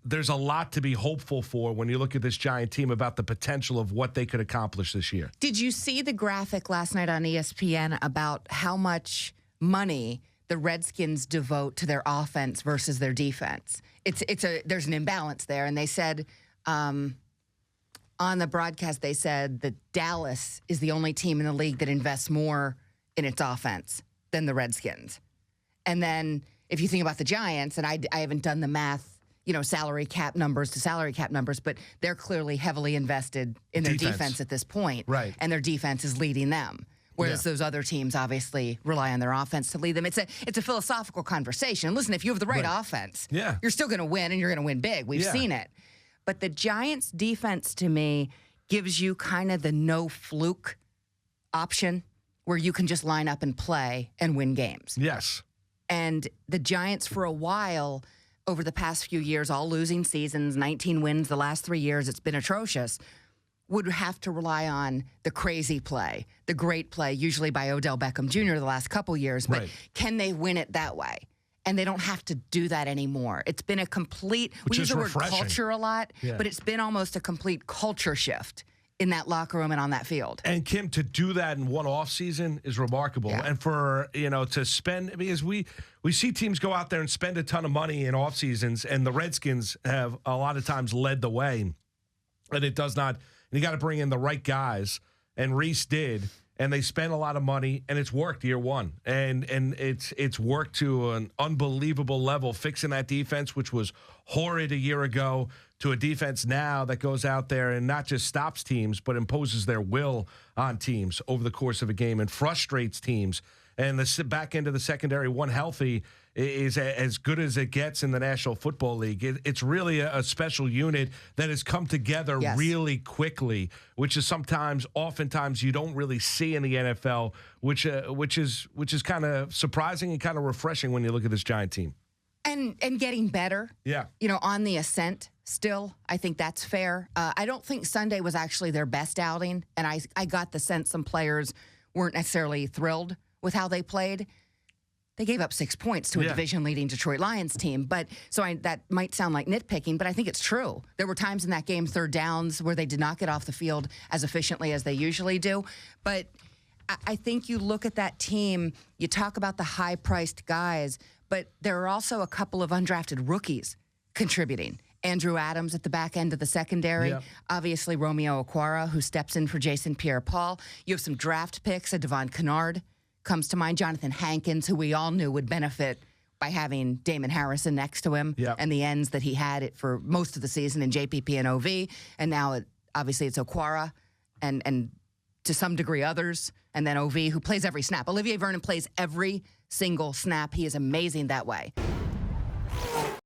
there's a lot to be hopeful for when you look at this Giant team about the potential of what they could accomplish this year. Did you see the graphic last night on ESPN about how much money the Redskins devote to their offense versus their defense? There's an imbalance there, and they said on the broadcast they said that Dallas is the only team in the league that invests more in its offense than the Redskins. And then if you think about the Giants, and I haven't done the math, salary cap numbers to salary cap numbers, but they're clearly heavily invested in their defense at this point. Right. And their defense is leading them. Whereas those other teams obviously rely on their offense to lead them. It's a philosophical conversation. Listen, if you have the right offense, you're still going to win, and you're going to win big. We've seen it. But the Giants' defense, to me, gives you kind of the no fluke option where you can just line up and play and win games. Yes. And the Giants, for a while, over the past few years, all losing seasons, 19 wins the last 3 years, it's been atrocious, would have to rely on the crazy play, the great play, usually by Odell Beckham Jr. the last couple years. But can they win it that way? And they don't have to do that anymore. It's been a complete, we use the word culture a lot, but it's been almost a complete culture shift in that locker room and on that field. And Kim, to do that in one offseason is remarkable. And for, to spend, because we see teams go out there and spend a ton of money in off seasons, and the Redskins have a lot of times led the way. And it does not, you got to bring in the right guys, and Reese did. And they spent a lot of money, and it's worked year one. And it's worked to an unbelievable level, fixing that defense, which was horrid a year ago, to a defense now that goes out there and not just stops teams, but imposes their will on teams over the course of a game and frustrates teams. And the back end of the secondary, one healthy, is as good as it gets in the National Football League. It's really a special unit that has come together really quickly, which is oftentimes you don't really see in the NFL, which is kind of surprising and kind of refreshing when you look at this Giant team. And getting better. Yeah. On the ascent still. I think that's fair. I don't think Sunday was actually their best outing, and I got the sense some players weren't necessarily thrilled with how they played. They gave up 6 points to a division-leading Detroit Lions team. That might sound like nitpicking, but I think it's true. There were times in that game, third downs, where they did not get off the field as efficiently as they usually do. But I think you look at that team, you talk about the high-priced guys, but there are also a couple of undrafted rookies contributing. Andrew Adams at the back end of the secondary. Obviously, Romeo Okwara, who steps in for Jason Pierre-Paul. You have some draft picks. Devon Kennard comes to mind. Jonathan Hankins, who we all knew would benefit by having Damon Harrison next to him and the ends that he had it for most of the season in JPP and OV. And now, obviously, it's Okwara and to some degree others. And then OV, who plays every snap. Olivier Vernon plays every single snap. He is amazing that way.